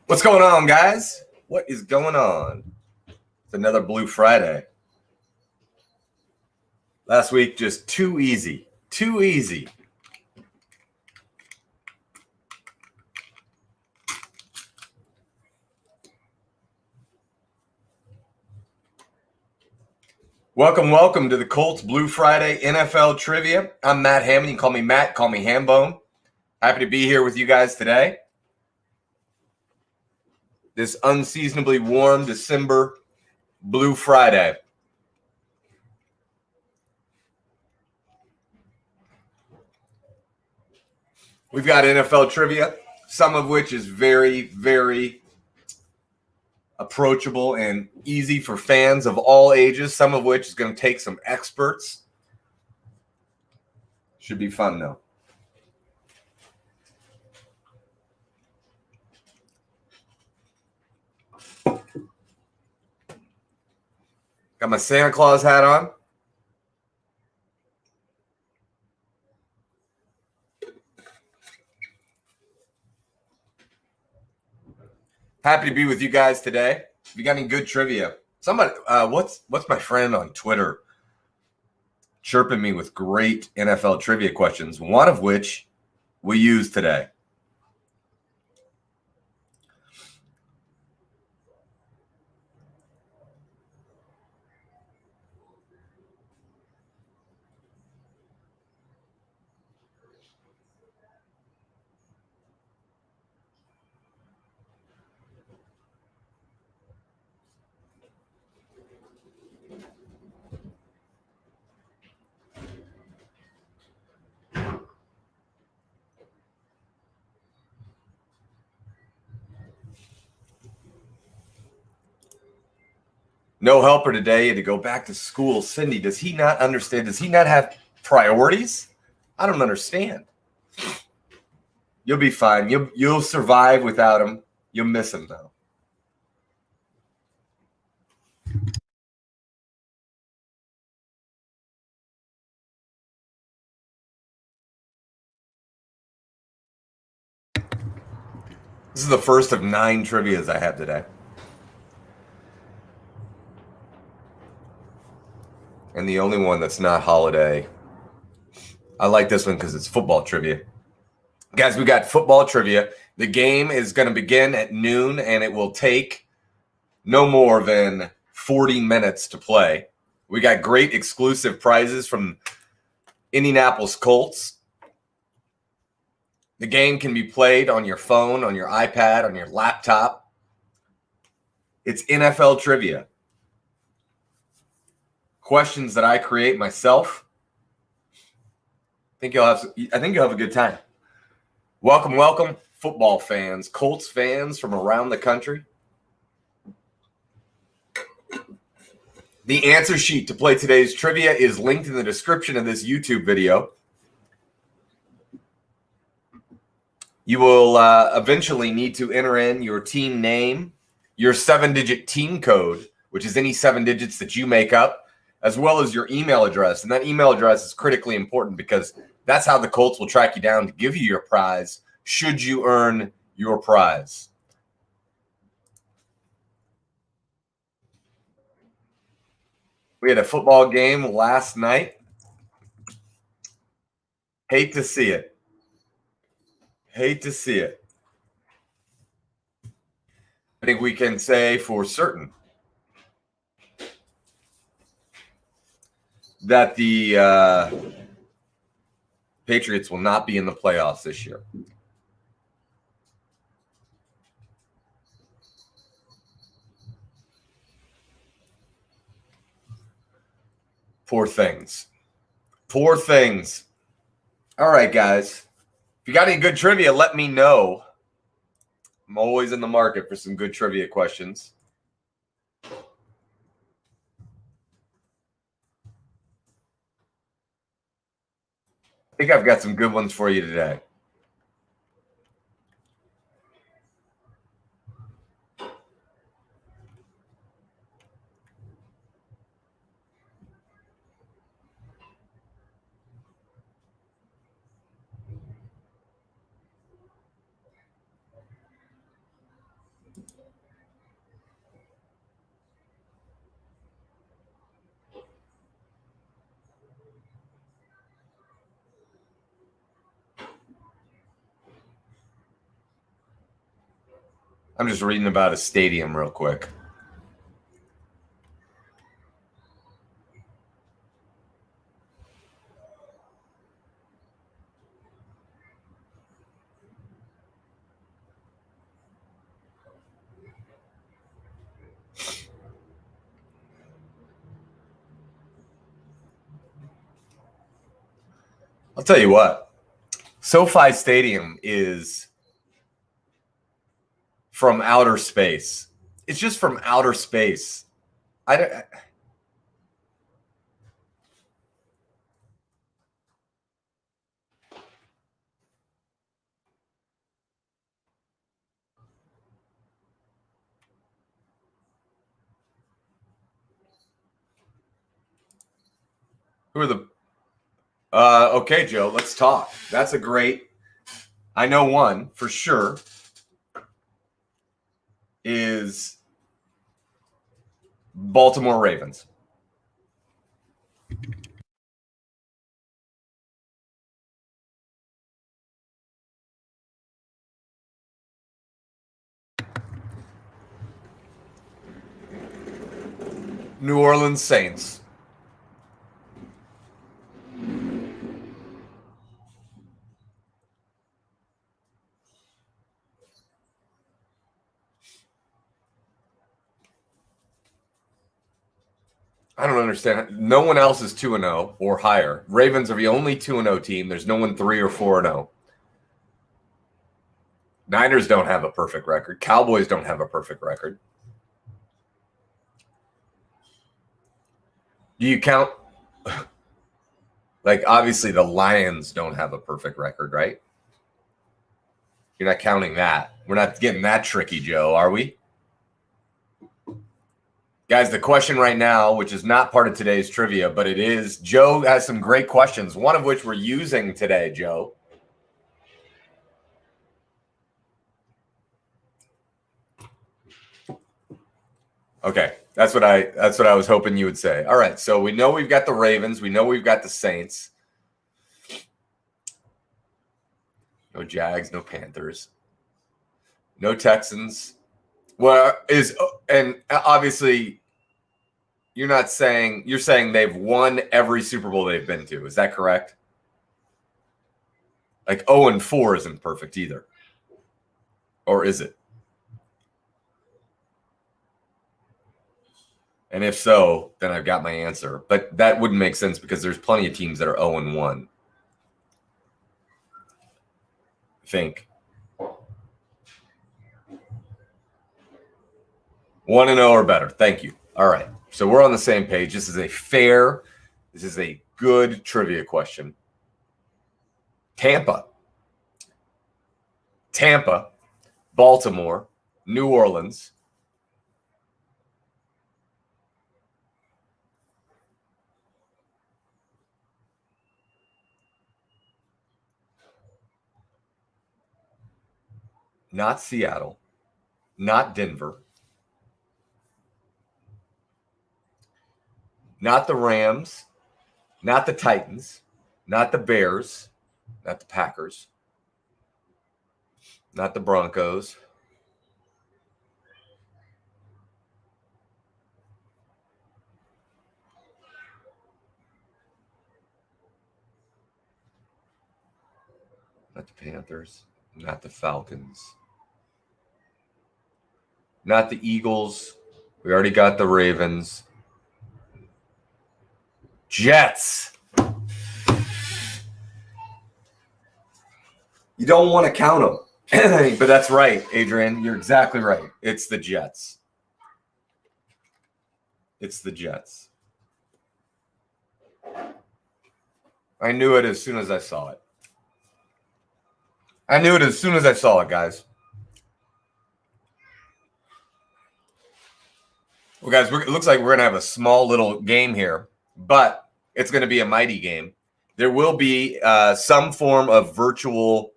What's going on, guys? What is going on? It's another Blue Friday. Last week, just too easy. Too easy. Welcome to the Colts Blue Friday NFL Trivia. I'm Matt Hammond. You can call me Matt, call me Hambone. Happy to be here with you guys today. This unseasonably warm December Blue Friday. We've got NFL trivia, some of which is very, very approachable and easy for fans of all ages, some of which is going to take some experts. Should be fun, though. Got my Santa Claus hat on. Happy to be with you guys today. If you got any good trivia, somebody, what's my friend on Twitter chirping me with great NFL trivia questions, one of which we use today. No helper today to go back to school. Cindy, does he not understand? Does he not have priorities? I don't understand. You'll be fine. You'll survive without him. You'll miss him, though. This is the first of 9 trivias I have today. And the only one that's not holiday. I like this one because it's football trivia. Guys, we got football trivia. The game is going to begin at noon, and it will take no more than 40 minutes to play. We got great exclusive prizes from Indianapolis Colts. The game can be played on your phone, on your iPad, on your laptop. It's NFL trivia. Questions that I create myself. I think you'll have a good time. Welcome, football fans, Colts fans from around the country. The answer sheet to play today's trivia is linked in the description of this YouTube video. You will eventually need to enter in your team name, your 7-digit team code, which is any 7 digits that you make up, as well as your email address. And that email address is critically important because that's how the Colts will track you down to give you your prize should you earn your prize. We had a football game last night. Hate to see it. I think we can say for certain that the Patriots will not be in the playoffs this year. Poor things. All right, guys. If you got any good trivia, let me know. I'm always in the market for some good trivia questions. I think I've got some good ones for you today. I'm just reading about a stadium real quick. I'll tell you what, SoFi Stadium is from outer space. It's just from outer space. Who are the okay, Joe, let's talk. That's a great, I know one for sure is Baltimore Ravens. New Orleans Saints. I don't understand. No one else is 2-0 or higher. Ravens are the only 2-0 team. There's no one 3 or 4-0. Niners don't have a perfect record. Cowboys don't have a perfect record. Do you count? Like, obviously, the Lions don't have a perfect record, right? You're not counting that. We're not getting that tricky, Joe, are we? Guys, the question right now, which is not part of today's trivia, but it is, Joe has some great questions, one of which we're using today, Joe. Okay, that's what I was hoping you would say. All right, so we know we've got the Ravens, we know we've got the Saints. No Jags, no Panthers. No Texans. Well, and obviously you're saying they've won every Super Bowl they've been to. Is that correct? Like 0-4 isn't perfect either. Or is it? And if so, then I've got my answer. But that wouldn't make sense because there's plenty of teams that are 0-1. I think 1-0 or better. Thank you. All right. So we're on the same page. This is a good trivia question. Tampa, Baltimore, New Orleans. Not Seattle, not Denver, not the Rams, not the Titans, not the Bears, not the Packers, not the Broncos. Not the Panthers, not the Falcons, not the Eagles. We already got the Ravens. Jets. You don't want to count them. But that's right, Adrian. You're exactly right. It's the Jets. It's the Jets. I knew it as soon as I saw it. Guys. Well, guys, it looks like we're going to have a small little game here, but it's going to be a mighty game. There will be some form of virtual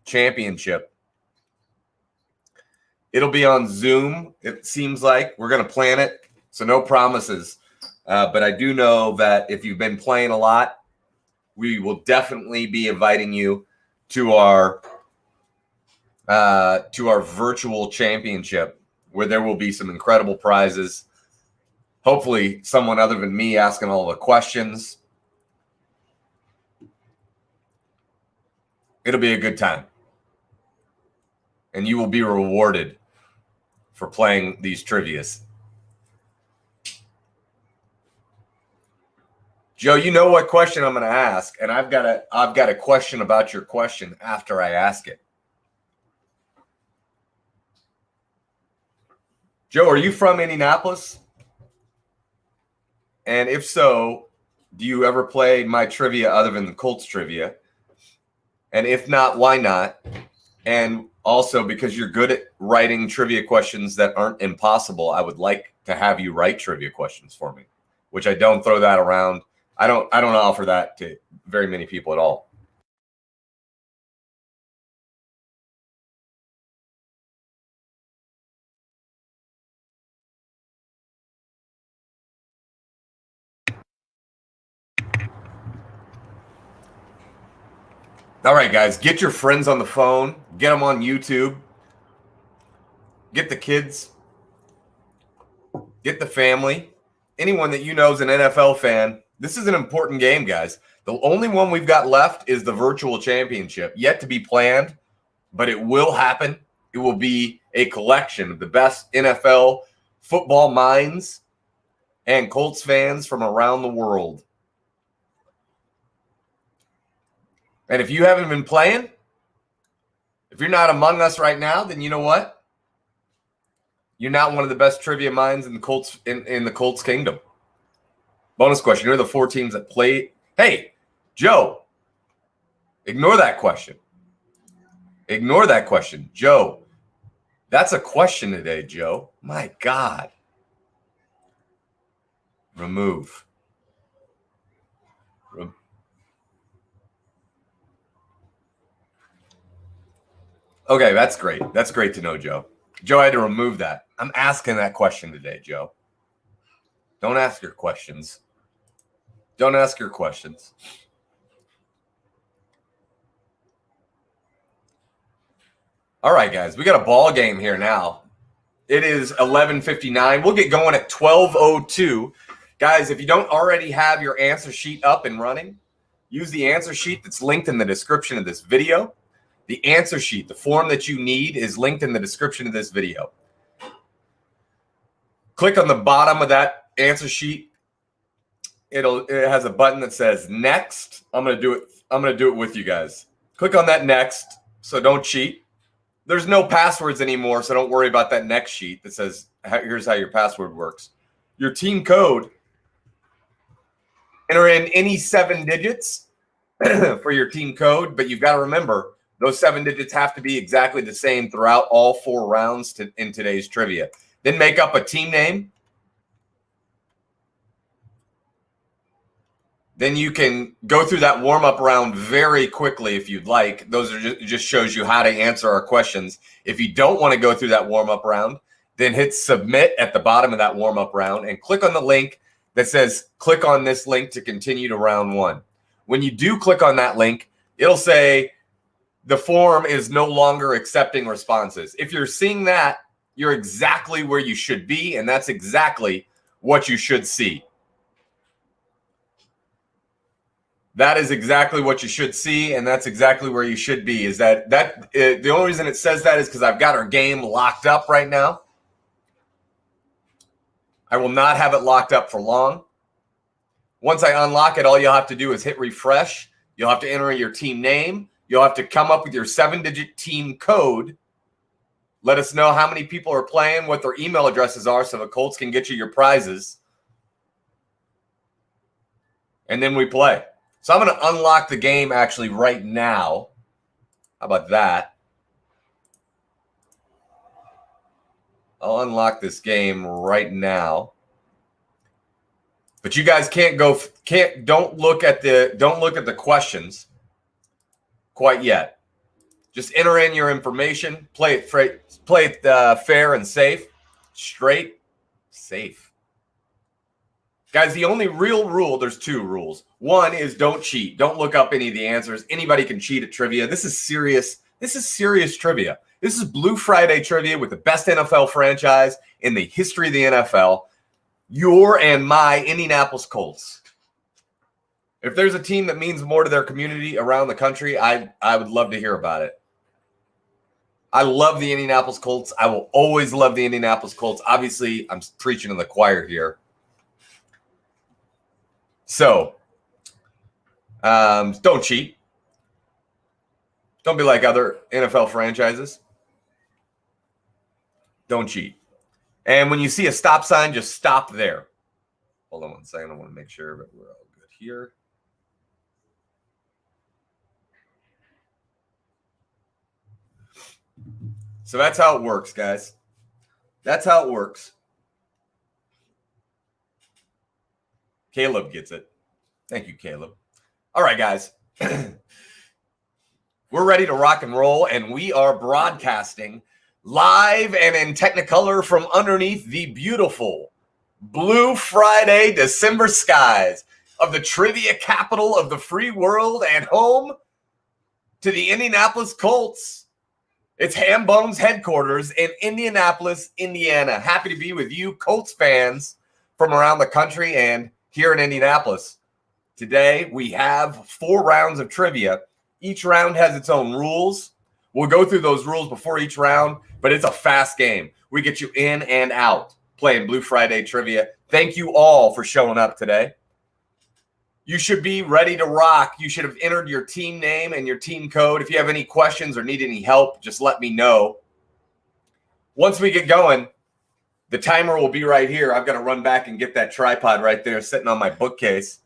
championship. It'll be on Zoom, it seems like. We're going to plan it, so no promises. But I do know that if you've been playing a lot, we will definitely be inviting you to our to our virtual championship, where there will be some incredible prizes. Hopefully, someone other than me asking all the questions. It'll be a good time. And you will be rewarded for playing these trivias. Joe, you know what question I'm going to ask, and I've got a question about your question after I ask it. Joe, are you from Indianapolis? And if so, do you ever play my trivia other than the Colts trivia? And if not, why not? And also, because you're good at writing trivia questions that aren't impossible, I would like to have you write trivia questions for me, which I don't throw that around. I don't offer that to very many people at all. All right, guys, get your friends on the phone. Get them on YouTube. Get the kids. Get the family. Anyone that you know is an NFL fan. This is an important game, guys. The only one we've got left is the virtual championship, yet to be planned, but it will happen. It will be a collection of the best NFL football minds and Colts fans from around the world. And if you haven't been playing, if you're not among us right now, then you know what? You're not one of the best trivia minds in the Colts in the Colts kingdom. Bonus question: here are the 4 teams that played. Hey, Joe, ignore that question. Ignore that question, Joe. That's a question today, Joe. My God. Remove. Okay, that's great. That's great to know, Joe. Joe, I had to remove that. I'm asking that question today, Joe. Don't ask your questions. Don't ask your questions. All right, guys, we got a ball game here now. It is 11:59. We'll get going at 12:02. Guys, if you don't already have your answer sheet up and running, use the answer sheet that's linked in the description of this video. The answer sheet, the form that you need, is linked in the description of this video. Click on the bottom of that answer sheet. It has a button that says next. I'm going to do it with you guys. Click on that next, so don't cheat. There's no passwords anymore, so don't worry about that next sheet that says here's how your password works. Your team code, enter in any 7 digits for your team code, but you've got to remember those 7 digits have to be exactly the same throughout all 4 rounds in today's trivia. Then make up a team name. Then you can go through that warm-up round very quickly if you'd like. Those are just shows you how to answer our questions. If you don't want to go through that warm-up round, then hit submit at the bottom of that warm-up round and click on the link that says click on this link to continue to round 1. When you do click on that link, it'll say the form is no longer accepting responses. If you're seeing that, you're exactly where you should be, and that's exactly what you should see. That is exactly what you should see, and that's exactly where you should be. Is that the only reason it says that is because I've got our game locked up right now. I will not have it locked up for long. Once I unlock it, all you'll have to do is hit refresh. You'll have to enter your team name. You'll have to come up with your 7-digit team code. Let us know how many people are playing, what their email addresses are, so the Colts can get you your prizes. And then we play. So I'm going to unlock the game actually right now. How about that? I'll unlock this game right now. But you guys don't look at the questions quite yet. Just enter in your information. Play it fair and safe. Straight, safe. Guys, the only real rule, there's 2 rules. One is don't cheat. Don't look up any of the answers. Anybody can cheat at trivia. This is serious. This is serious trivia. This is Blue Friday trivia with the best NFL franchise in the history of the NFL. Your and my Indianapolis Colts. If there's a team that means more to their community around the country, I would love to hear about it. I love the Indianapolis Colts. I will always love the Indianapolis Colts. Obviously, I'm preaching to the choir here. So, don't cheat. Don't be like other NFL franchises. Don't cheat. And when you see a stop sign, just stop there. Hold on one second. I want to make sure that we're all good here. So that's how it works, guys. That's how it works. Caleb gets it. Thank you, Caleb. All right, guys. We're ready to rock and roll, and we are broadcasting live and in Technicolor from underneath the beautiful Blue Friday December skies of the trivia capital of the free world and home to the Indianapolis Colts. It's Hambone's headquarters in Indianapolis, Indiana. Happy to be with you, Colts fans from around the country and here in Indianapolis. Today, we have 4 rounds of trivia. Each round has its own rules. We'll go through those rules before each round, but it's a fast game. We get you in and out playing Blue Friday trivia. Thank you all for showing up today. You should be ready to rock. You should have entered your team name and your team code. If you have any questions or need any help, just let me know. Once we get going, the timer will be right here. I've got to run back and get that tripod right there sitting on my bookcase.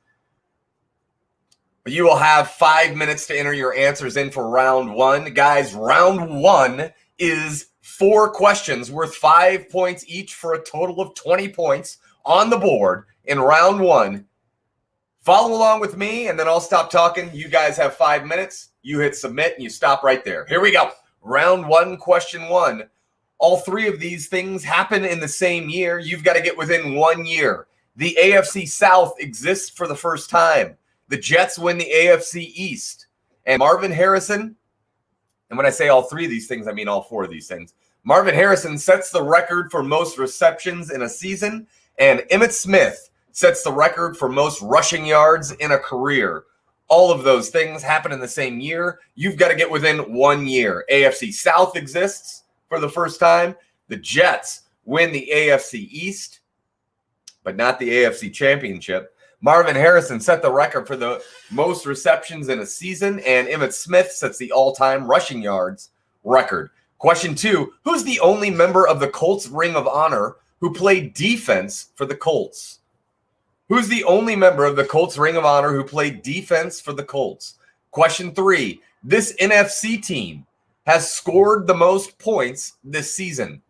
But you will have 5 minutes to enter your answers in for round 1. Guys, round 1 is 4 questions worth 5 points each for a total of 20 points on the board in round 1. Follow along with me, and then I'll stop talking. You guys have 5 minutes. You hit submit, and you stop right there. Here we go. Round 1, question 1. All 3 of these things happen in the same year. You've got to get within 1 year. The AFC South exists for the first time. The Jets win the AFC East. And Marvin Harrison, and when I say all 3 of these things, I mean all 4 of these things. Marvin Harrison sets the record for most receptions in a season, and Emmitt Smith sets the record for most rushing yards in a career. All of those things happen in the same year. You've got to get within 1 year. AFC South exists for the first time. The Jets win the AFC East, but not the AFC Championship. Marvin Harrison set the record for the most receptions in a season, and Emmitt Smith sets the all-time rushing yards record. Question 2, who's the only member of the Colts Ring of Honor who played defense for the Colts? Who's the only member of the Colts Ring of Honor who played defense for the Colts? Question 3, this NFC team has scored the most points this season.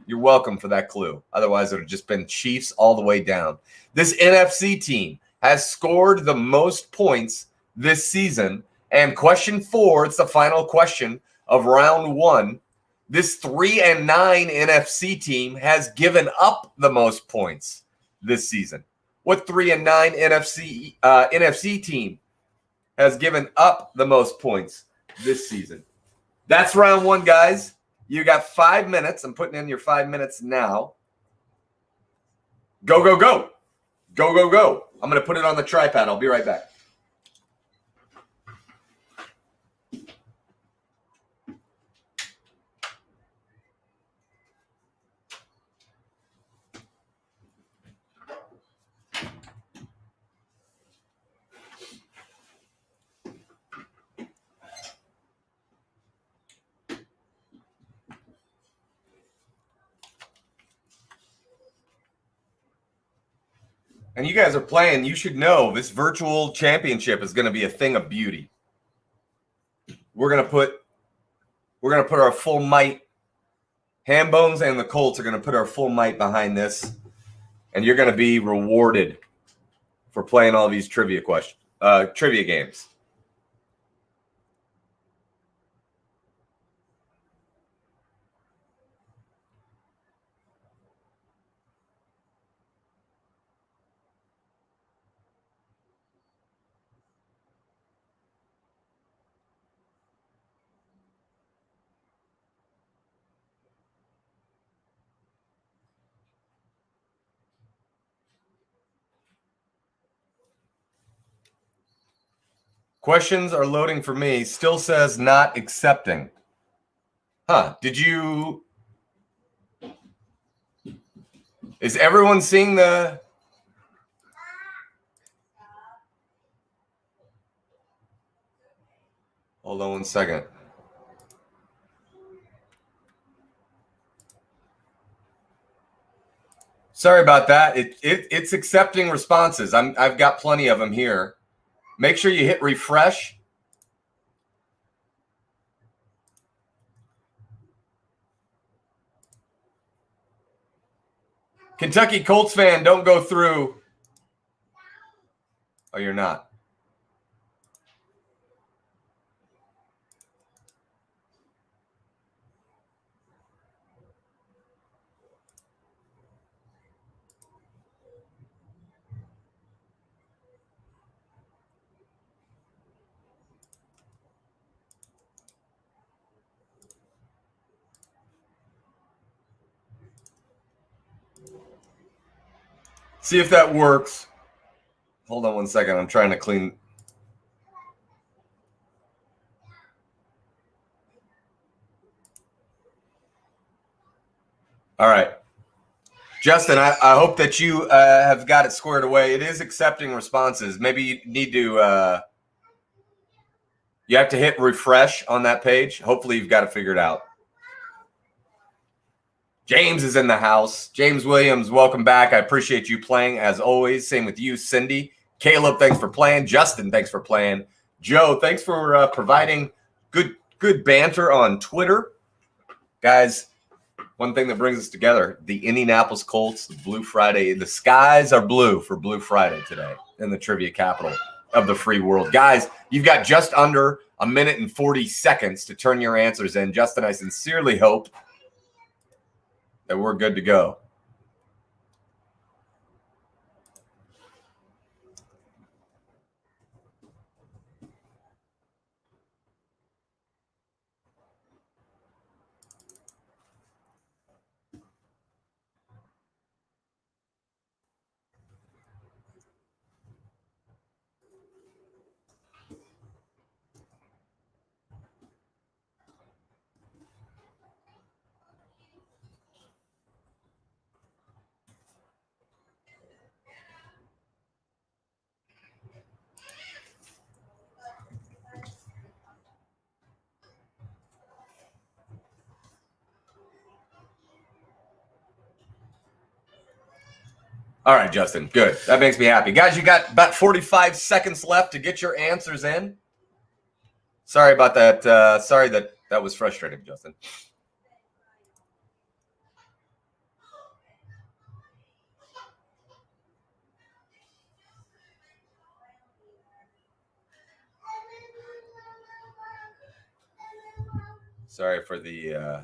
You're welcome for that clue. Otherwise, it would have just been Chiefs all the way down. This NFC team has scored the most points this season. And question 4, it's the final question of round 1. This 3-9 NFC team has given up the most points this season. What 3-9 NFC team has given up the most points this season? That's round 1, guys. You got 5 minutes. I'm putting in your 5 minutes now. Go, go, go. Go, go, go. I'm going to put it on the tripod. I'll be right back. And you guys are playing, you should know this virtual championship is going to be a thing of beauty. We're going to put our full might. Hambones and the Colts are going to put our full might behind this, and you're going to be rewarded for playing all these trivia games. Questions are loading for me. Still says not accepting. Huh. Is everyone seeing the... Hold on 1 second. Sorry about that. It's accepting responses. I've got plenty of them here. Make sure you hit refresh. Kentucky Colts fan, don't go through. Oh, you're not. See if that works. Hold on 1 second. I'm trying to clean. All right. Justin, I hope that you have got it squared away. It is accepting responses. Maybe you need to you have to hit refresh on that page. Hopefully you've got it figured out. James is in the house. James Williams, welcome back. I appreciate you playing as always. Same with you, Cindy. Caleb, thanks for playing. Justin, thanks for playing. Joe, thanks for providing good banter on Twitter. Guys, one thing that brings us together, the Indianapolis Colts, the Blue Friday. The skies are blue for Blue Friday today in the trivia capital of the free world. Guys, you've got just under 1 minute and 40 seconds to turn your answers in. Justin, I sincerely hope that we're good to go. All right, Justin, good. That makes me happy. Guys, you got about 45 seconds left to get your answers in. Sorry about that. Sorry that was frustrating, Justin. Sorry for the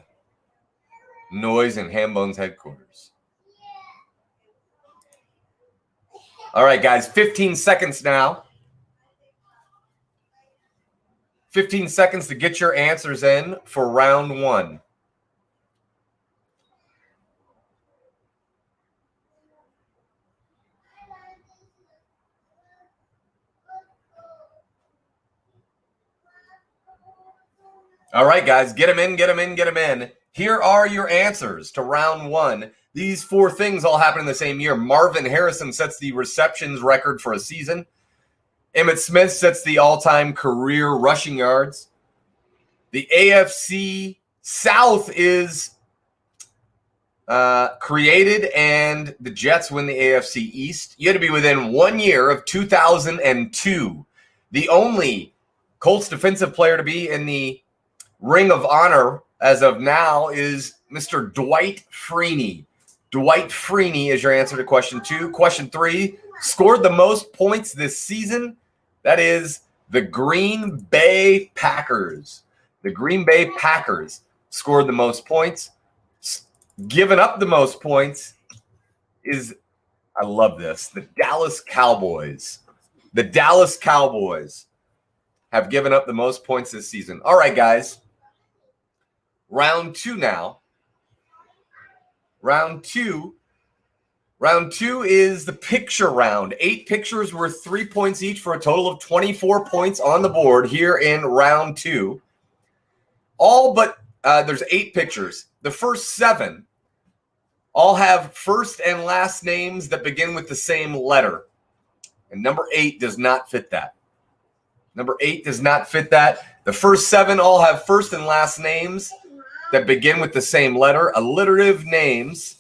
noise in Hambone's headquarters. All right, guys, 15 seconds now. 15 seconds to get your answers in for round one. All right, guys, get them in, get them in, get them in. Here are your answers to round one. These 4 things all happen in the same year. Marvin Harrison sets the receptions record for a season. Emmitt Smith sets the all-time career rushing yards. The AFC South is created, and the Jets win the AFC East. You had to be within 1 year of 2002. The only Colts defensive player to be in the Ring of Honor as of now is Mr. Dwight Freeney. Dwight Freeney is your answer to question 2. Question 3, scored the most points this season. That is the Green Bay Packers. The Green Bay Packers scored the most points. Given up the most points is, I love this, the Dallas Cowboys. The Dallas Cowboys have given up the most points this season. All right, guys. Round 2 now. Round 2 Round 2 is the picture round. 8 pictures worth 3 points each for a total of 24 points on the board here in round 2. All but there's 8 pictures. The first 7 all have first and last names that begin with the same letter. And number 8 does not fit that. Number 8 does not fit that. The first 7 all have first and last names that begin with the same letter. Alliterative names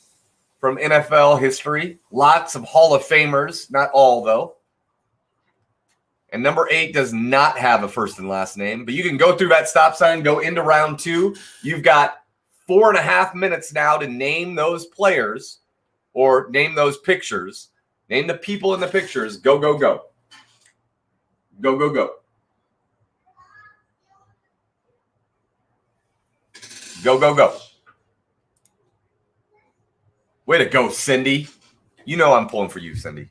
from NFL history. Lots of Hall of Famers. Not all, though. And number 8 does not have a first and last name. But you can go through that stop sign, go into round 2. You've got 4.5 minutes now to name those players or name those pictures. Name the people in the pictures. Go, go, go. Go, go, go. Go, go, go. Way to go, Cindy. You know I'm pulling for you, Cindy.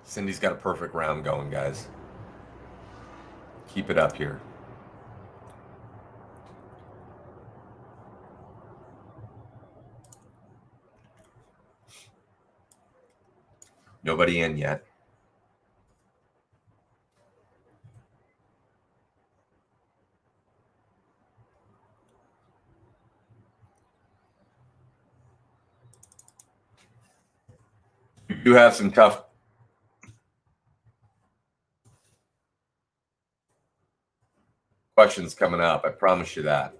Cindy's got a perfect round going, guys. Keep it up here. Nobody in yet. You do have some tough questions coming up. I promise you that.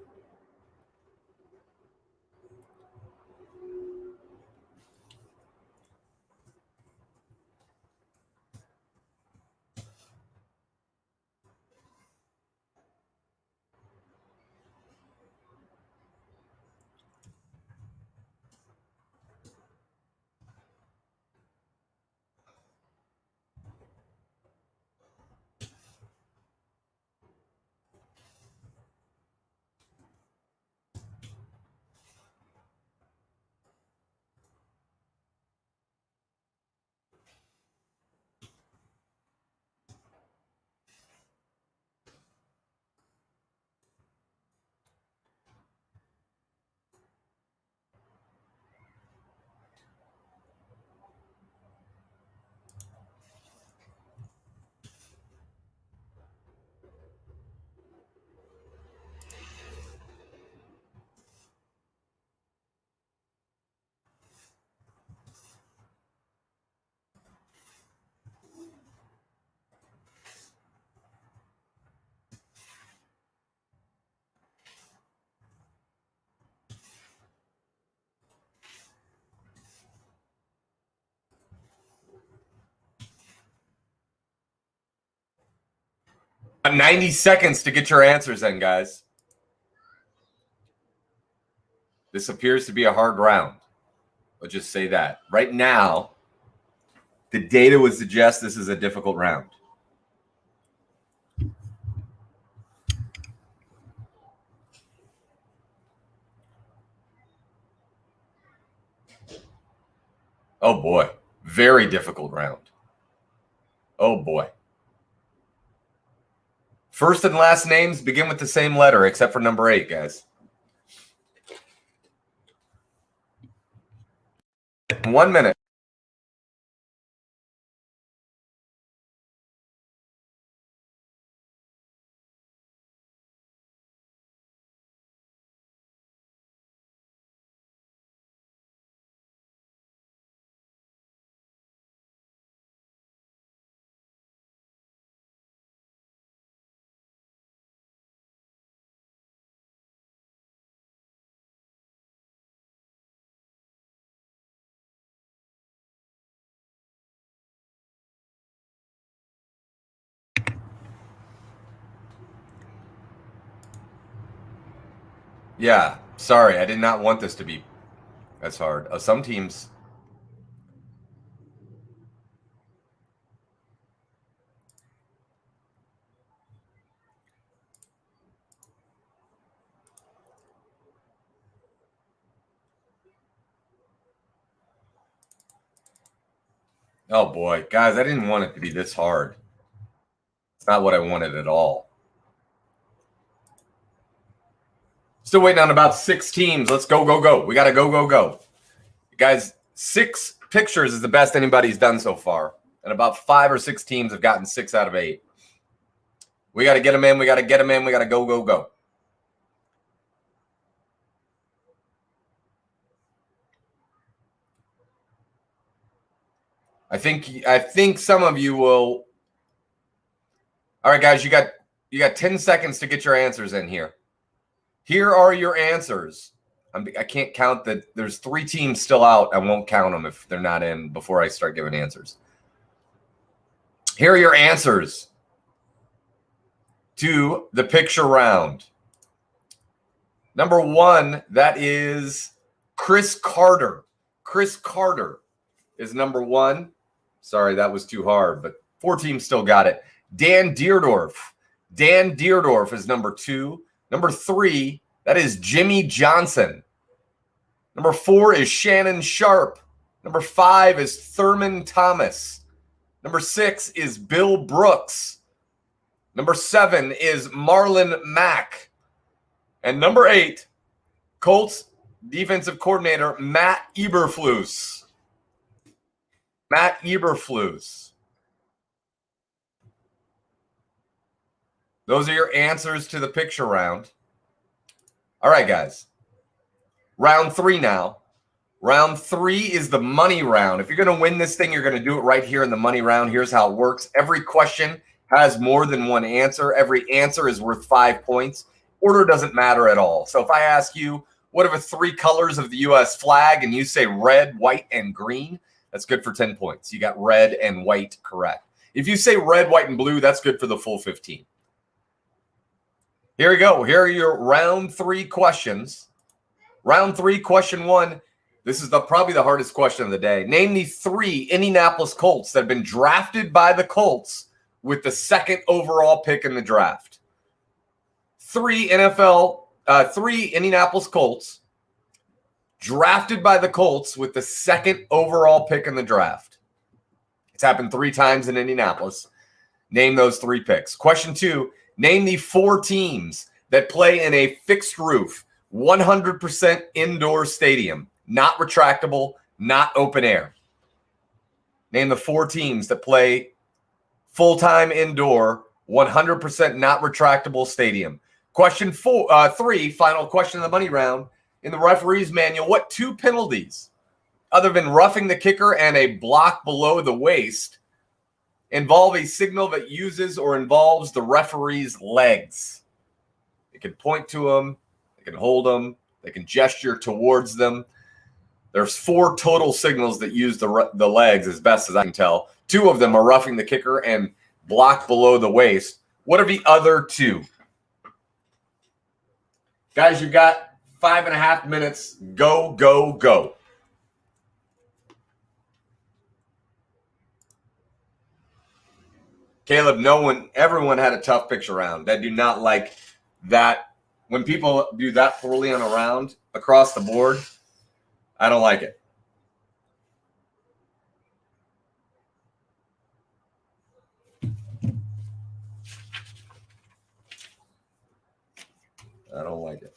Got 90 seconds to get your answers in, guys. This appears to be a hard round. I'll just say that. Right now, the data would suggest this is a difficult round. Oh, boy. Very difficult round. Oh, boy. First and last names begin with the same letter, except for number 8, guys. 1 minute. Yeah, sorry, I did not want this to be as hard. Some teams. Oh boy, guys, I didn't want it to be this hard. It's not what I wanted at all. Still waiting on about 6 teams. Let's go, go, go. We got to go, go, go. Guys, 6 pictures is the best anybody's done so far. And about 5 or 6 teams have gotten 6 out of 8. We got to get them in. We got to get them in. We got to go, go, go. I think some of you will. All right, guys, you got 10 seconds to get your answers in here. Here are your answers. I can't count that. There's 3 teams still out. I won't count them if they're not in before I start giving answers. Here are your answers to the picture round. Number 1, that is Chris Carter. Chris Carter is number 1. Sorry, that was too hard, but 4 teams still got it. Dan Deerdorf. Dan Deerdorf is number 2. Number 3, that is Jimmy Johnson. Number 4 is Shannon Sharp. Number 5 is Thurman Thomas. Number 6 is Bill Brooks. Number 7 is Marlon Mack. And number 8, Colts defensive coordinator Matt Eberflus. Matt Eberflus. Those are your answers to the picture round. All right, guys. Round 3 now. Round 3 is the money round. If you're going to win this thing, you're going to do it right here in the money round. Here's how it works. Every question has more than one answer. Every answer is worth 5 points. Order doesn't matter at all. So if I ask you, what are the 3 colors of the U.S. flag, and you say red, white, and green, that's good for 10 points. You got red and white correct. If you say red, white, and blue, that's good for the full 15. Here we go. Here are your round 3 questions. Round 3, question 1. This is probably the hardest question of the day. Name the 3 Indianapolis Colts that have been drafted by the Colts with the 2nd overall pick in the draft. 3 Indianapolis Colts drafted by the Colts with the 2nd overall pick in the draft. It's happened 3 times in Indianapolis. Name those 3 picks. Question 2, name the 4 teams that play in a fixed roof, 100% indoor stadium, not retractable, not open air. Name the 4 teams that play full-time indoor, 100% not retractable stadium. Question 3, final question of the money round. In the referee's manual, what 2 penalties, other than roughing the kicker and a block below the waist, involve a signal that uses or involves the referee's legs? They can point to them, they can hold them, they can gesture towards them. There's 4 total signals that use the legs, as best as I can tell. 2 of them are roughing the kicker and block below the waist. What are the other 2? Guys, you've got 5.5 minutes. Go, go, go. Caleb, everyone had a tough picture round. I do not like that. When people do that poorly on a round across the board, I don't like it. I don't like it.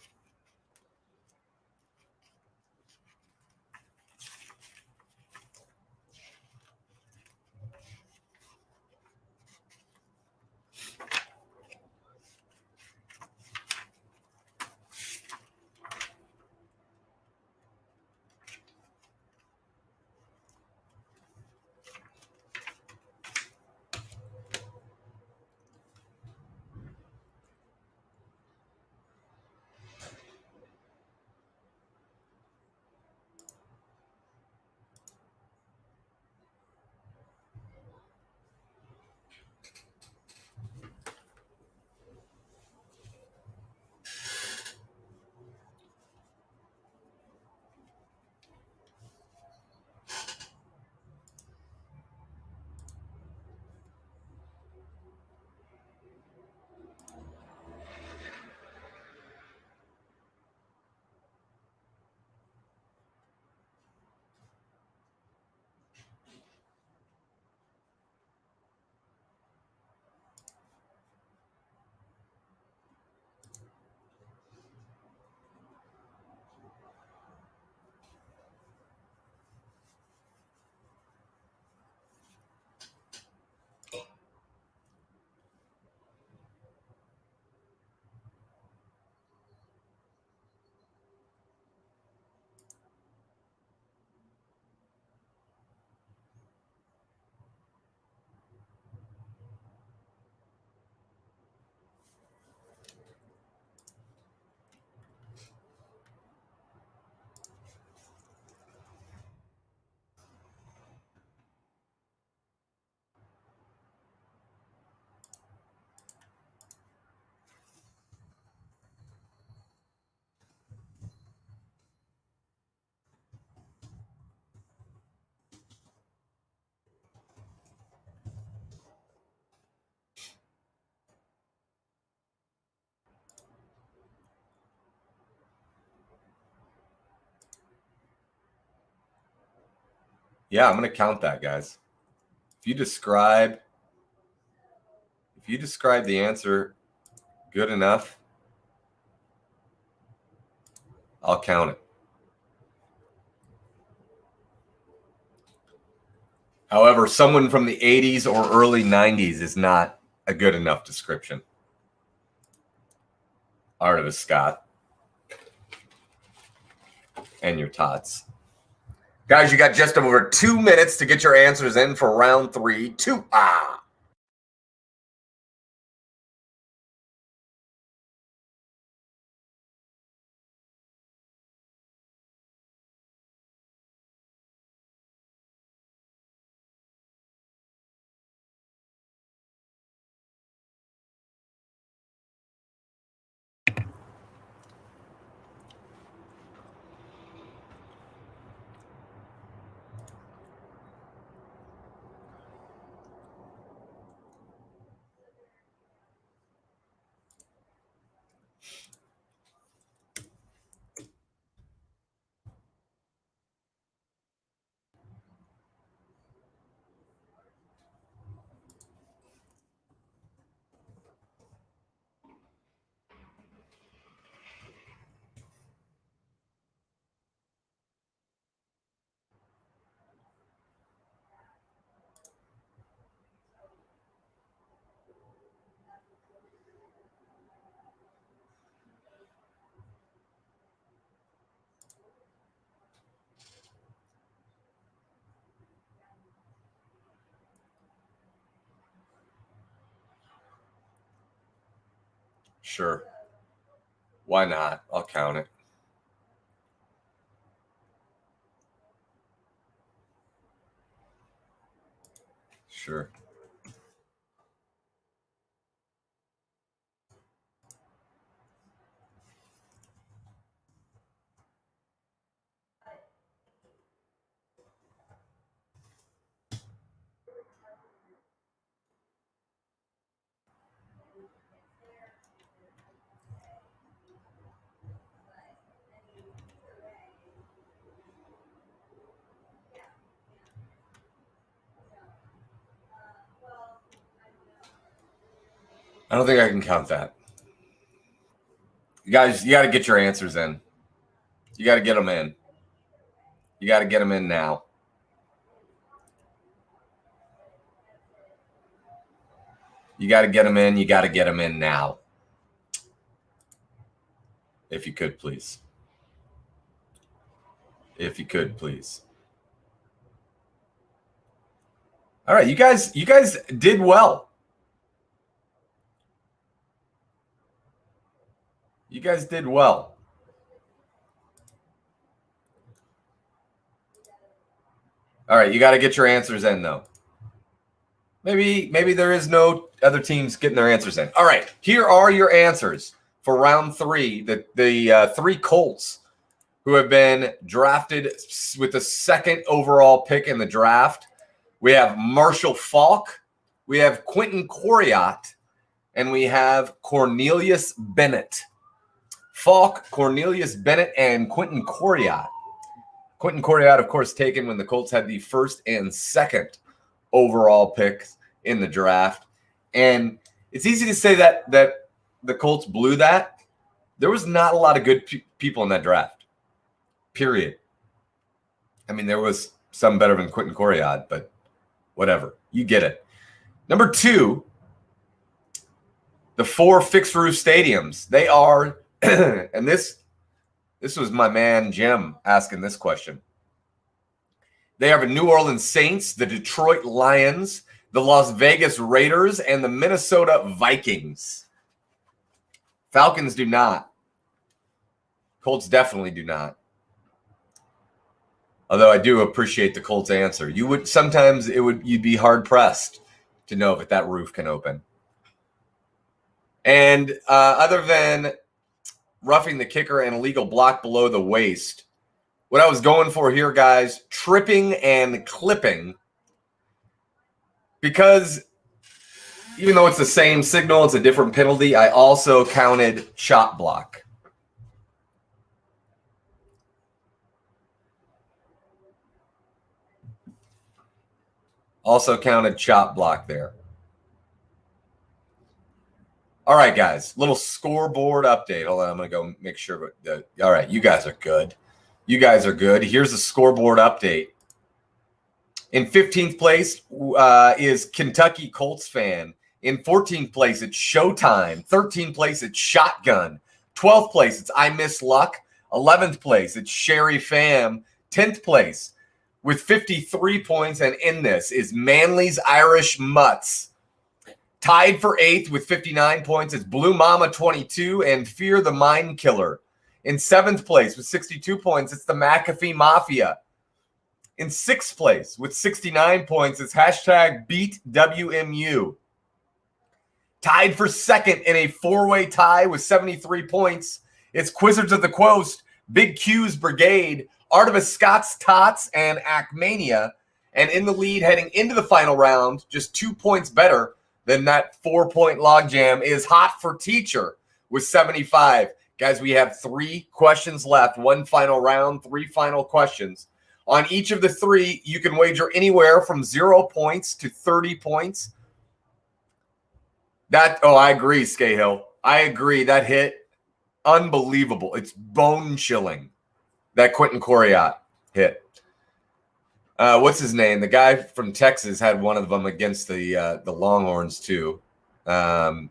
Yeah, I'm going to count that, guys. If you describe the answer good enough, I'll count it. However, someone from the 80s or early 90s is not a good enough description. Artemis Scott and your tots. Guys, you got just over 2 minutes to get your answers in for round 3. Sure. Why not? I'll count it. Sure. I don't think I can count that. You guys, you got to get your answers in. You got to get them in. You got to get them in now. You got to get them in. You got to get them in now. If you could, please. If you could, please. All right, you guys did well. You guys did well. All right, you got to get your answers in, though. Maybe there is no other teams getting their answers in. All right, here are your answers for round 3. The 3 Colts who have been drafted with the second overall pick in the draft. We have Marshall Faulk, we have Quentin Coriat, and we have Cornelius Bennett. Faulk, Cornelius Bennett, and Quentin Coriat. Quentin Coriat, of course, taken when the Colts had the first and second overall picks in the draft. And it's easy to say that the Colts blew that. There was not a lot of good people in that draft, period. I mean, there was some better than Quentin Coriat, but whatever. You get it. Number 2, the 4 fixed roof stadiums. They are, and this was my man Jim asking this question. They are the New Orleans Saints, the Detroit Lions, the Las Vegas Raiders, and the Minnesota Vikings. Falcons do not. Colts definitely do not. Although I do appreciate the Colts answer. You'd be hard pressed to know if that roof can open. And other than roughing the kicker and illegal block below the waist, what I was going for here, guys, tripping and clipping. Because even though it's the same signal, it's a different penalty, I also counted chop block. Also counted chop block there. All right, guys, little scoreboard update. Hold on, I'm going to go make sure. All right, you guys are good. You guys are good. Here's the scoreboard update. In 15th place is Kentucky Colts fan. In 14th place, it's Showtime. 13th place, it's Shotgun. 12th place, it's I Miss Luck. 11th place, it's Sherry Fam. 10th place, with 53 points, and in this is Manly's Irish Mutts. Tied for 8th with 59 points, it's Blue Mama 22 and Fear the Mind Killer. In 7th place with 62 points, it's the McAfee Mafia. In 6th place with 69 points, it's hashtag BeatWMU. Tied for 2nd in a 4-way tie with 73 points, it's Quizzards of the Coast, Big Q's Brigade, Artemis Scott's Tots, and Acmania. And in the lead heading into the final round, just 2 points better than that 4-point logjam, is Hot for Teacher with 75. Guys, we have 3 questions left. 1 final round, 3 final questions. On each of the 3, you can wager anywhere from 0 points to 30 points. I agree, Scahill. I agree. That hit, unbelievable. It's bone-chilling, that Quentin Coriat hit. What's his name? The guy from Texas had one of them against the Longhorns, too. Atwater,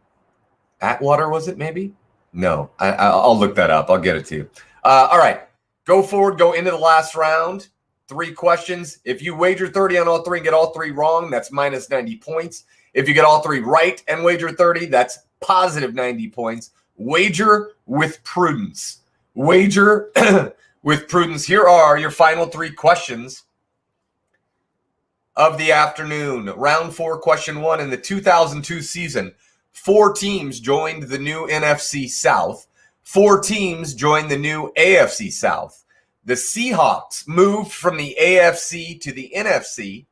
was it maybe? No, I'll look that up. I'll get it to you. All right. Go forward. Go into the last round. 3 questions. If you wager 30 on all 3 and get all 3 wrong, that's minus 90 points. If you get all 3 right and wager 30, that's positive 90 points. Wager with prudence. Wager with prudence. Here are your final 3 questions of the afternoon. Round 4, question 1. In the 2002 season, 4 teams joined the new NFC South. 4 teams joined the new AFC South. The Seahawks moved from the AFC to the NFC,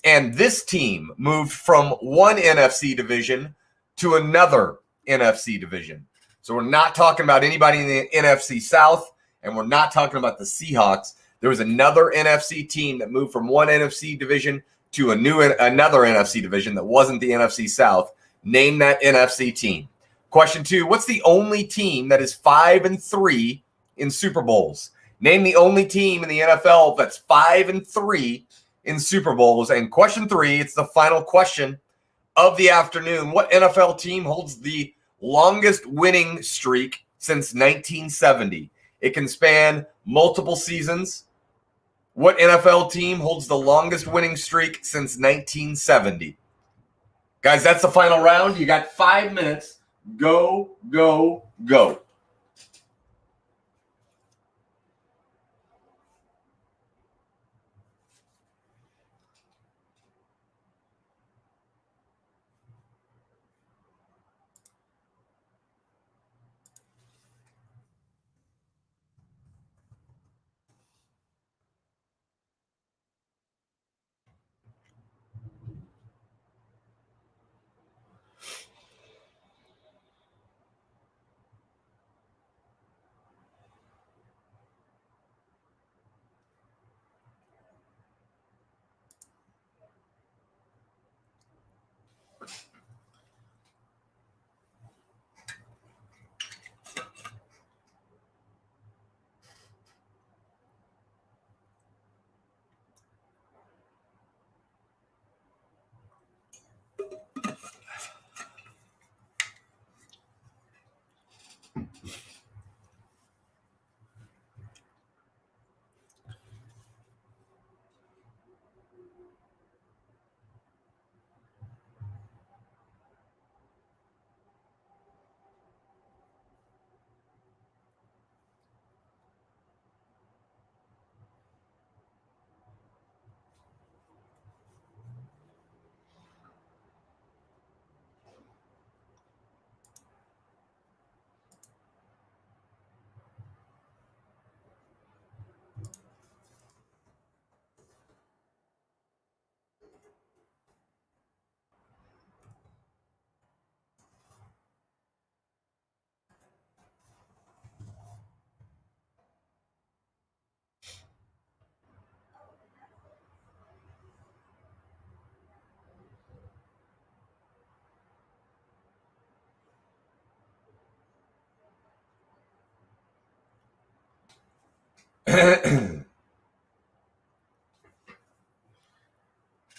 and this team moved from one NFC division to another NFC division. So we're not talking about anybody in the NFC South, and we're not talking about the Seahawks. There was another NFC team that moved from one NFC division to another NFC division that wasn't the NFC South. Name that NFC team. Question 2, what's the only team that is 5-3 in Super Bowls? Name the only team in the NFL that's 5-3 in Super Bowls. And question 3, it's the final question of the afternoon. What NFL team holds the longest winning streak since 1970? It can span multiple seasons. What NFL team holds the longest winning streak since 1970? Guys, that's the final round. You got 5 minutes. Go, go, go.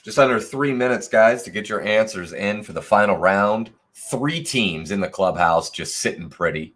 Just under 3 minutes, guys, to get your answers in for the final round. 3 teams in the clubhouse just sitting pretty.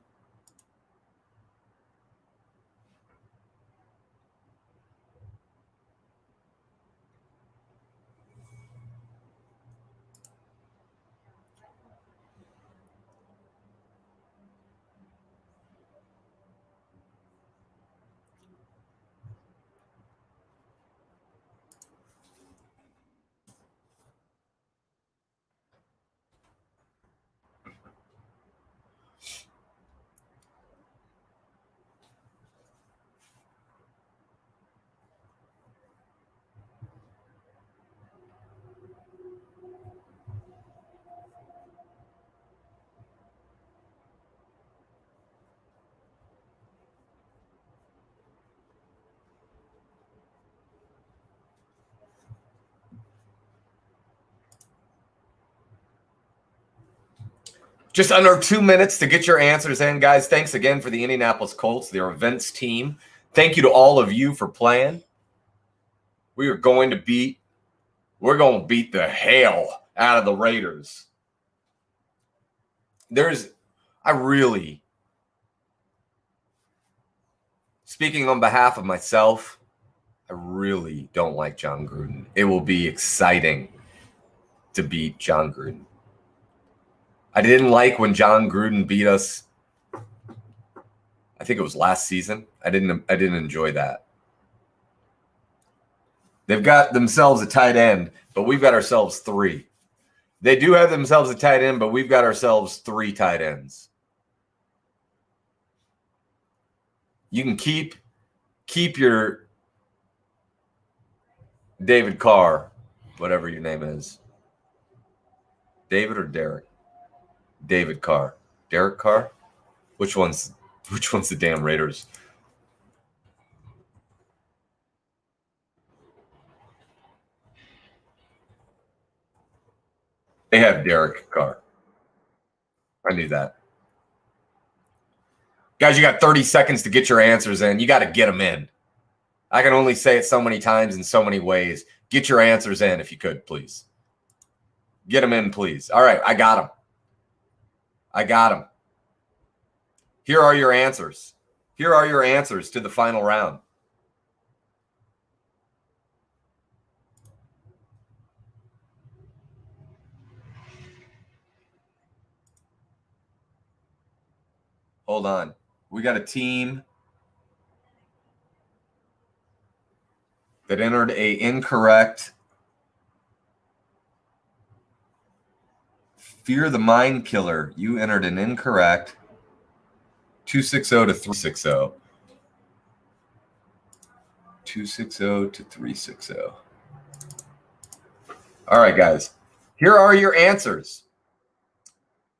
Just under 2 minutes to get your answers in, guys. Thanks again for the Indianapolis Colts, their events team. Thank you to all of you for playing. We're going to beat the hell out of the Raiders. Speaking on behalf of myself, I really don't like John Gruden. It will be exciting to beat John Gruden. I didn't like when John Gruden beat us. I think it was last season. I didn't enjoy that. They've got themselves a tight end, but we've got ourselves 3. They do have themselves a tight end, but we've got ourselves 3 tight ends. You can keep your David Carr, whatever your name is. David or Derek? David Carr. Derek Carr? Which one's the damn Raiders? They have Derek Carr. I knew that. Guys, you got 30 seconds to get your answers in. You got to get them in. I can only say it so many times in so many ways. Get your answers in if you could, please. Get them in, please. All right, I got them. Here are your answers. Here are your answers to the final round. Hold on. We got a team that entered a incorrect Fear the Mind Killer. You entered an incorrect 260 to 360. 260 to 360. All right, guys. Here are your answers.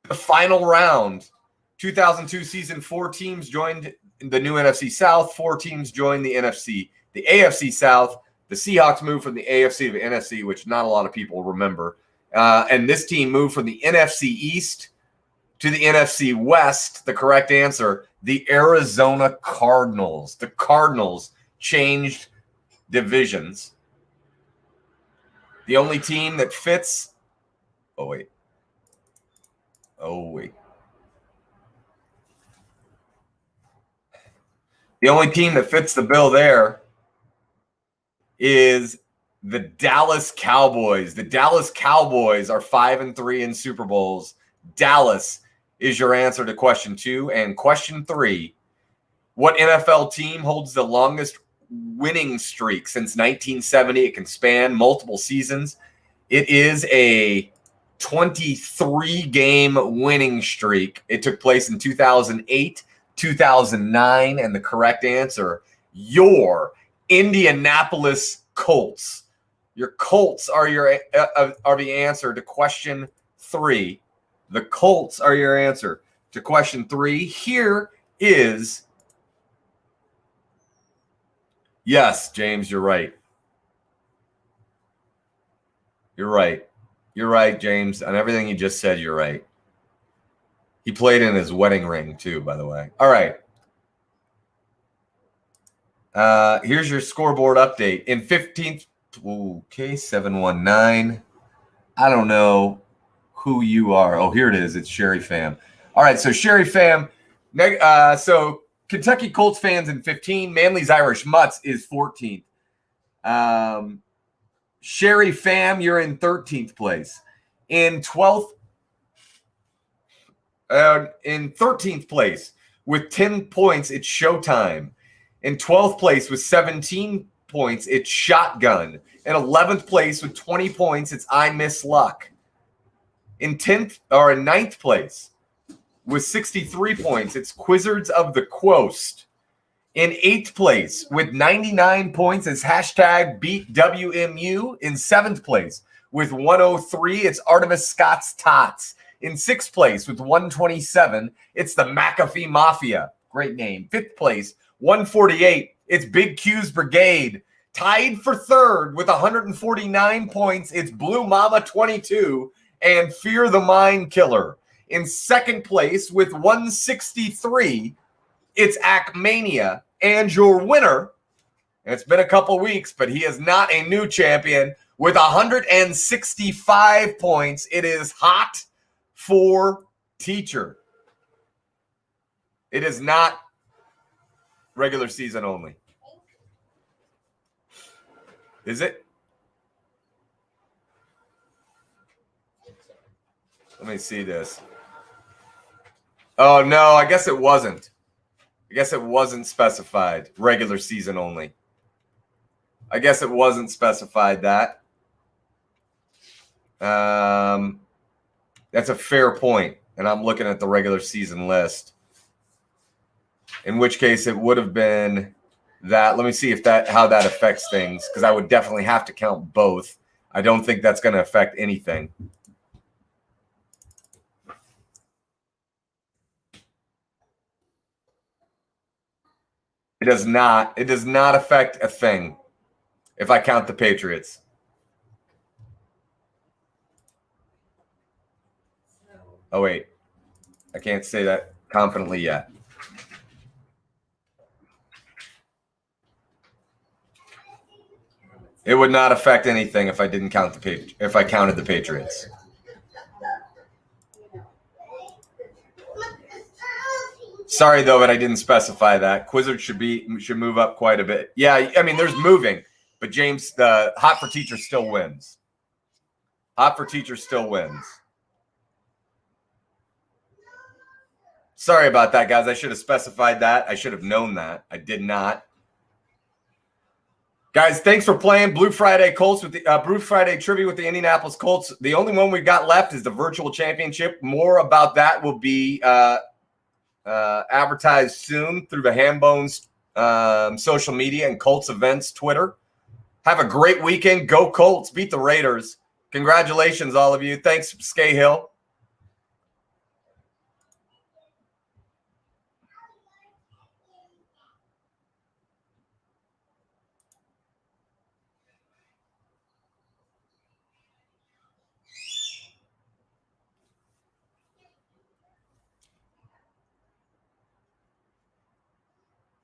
The final round. 2002 season, 4 teams joined the new NFC South. 4 teams joined the AFC South. The Seahawks moved from the AFC to the NFC, which not a lot of people remember. And this team moved from the NFC East to the NFC West. The correct answer, the Arizona Cardinals. The Cardinals changed divisions. The only team that fits – oh, wait. The only team that fits the bill there is the Dallas Cowboys. The Dallas Cowboys are 5-3 in Super Bowls. Dallas is your answer to question 2. And question 3, what NFL team holds the longest winning streak since 1970? It can span multiple seasons. It is a 23-game winning streak. It took place in 2008, 2009, and the correct answer, your Indianapolis Colts. Your Colts are the answer to question 3. The Colts are your answer to question 3. Here is yes, James, you're right. You're right, James. On everything you just said, you're right. He played in his wedding ring too, by the way. All right. Here's your scoreboard update. In 15th, okay, 719. I don't know who you are. Oh, here it is. It's Sherry Fam. All right, so Sherry Fam. So Kentucky Colts fans in 15. Manly's Irish Mutts is 14th. Sherry Fam, you're in 13th place. In 12th, in 13th place with 10 points, it's Showtime. In 12th place with 17 points, it's Shotgun. In 11th place with 20 points, it's I Miss Luck. In 9th place with 63 points, it's Quizzards of the Quost. In 8th place with 99 points, it's hashtag Beat WMU. In 7th place with 103, it's Artemis Scott's Tots. In 6th place with 127, it's the McAfee Mafia. Great name. 5th place, 148, it's Big Q's Brigade. Tied for 3rd with 149 points, it's Blue Mama 22 and Fear the Mind Killer. In 2nd place with 163, it's Acmania. And your winner, and it's been a couple weeks, but he is not a new champion, with 165 points, it is Hot for Teacher. It is not regular season only. Is it? Let me see this. Oh, no, I guess it wasn't. I guess it wasn't specified. Regular season only. I guess it wasn't specified that. That's a fair point. And I'm looking at the regular season list. In which case it would have been that. Let me see if how that affects things, because I would definitely have to count both. I don't think that's going to affect anything. It does not. It does not affect a thing if I count the Patriots. Oh, wait. I can't say that confidently yet. It would not affect anything if I didn't count if I counted the Patriots. Sorry though, but I didn't specify that. Quizzard should move up quite a bit. Yeah, I mean there's moving, but James, the Hot for Teacher still wins. Hot for Teacher still wins. Sorry about that, guys. I should have specified that. I should have known that. I did not. Guys, thanks for playing Blue Friday Colts with the Blue Friday Trivia with the Indianapolis Colts. The only one we've got left is the virtual championship. More about that will be advertised soon through the Hambones social media and Colts events Twitter. Have a great weekend. Go Colts. Beat the Raiders. Congratulations, all of you. Thanks, Scahill.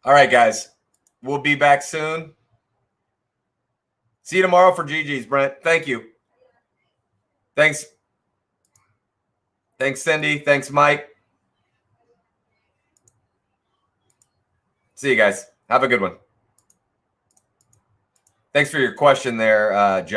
All right, guys. We'll be back soon. See you tomorrow for GG's, Brent. Thank you. Thanks. Thanks, Cindy. Thanks, Mike. See you guys. Have a good one. Thanks for your question there, Joe.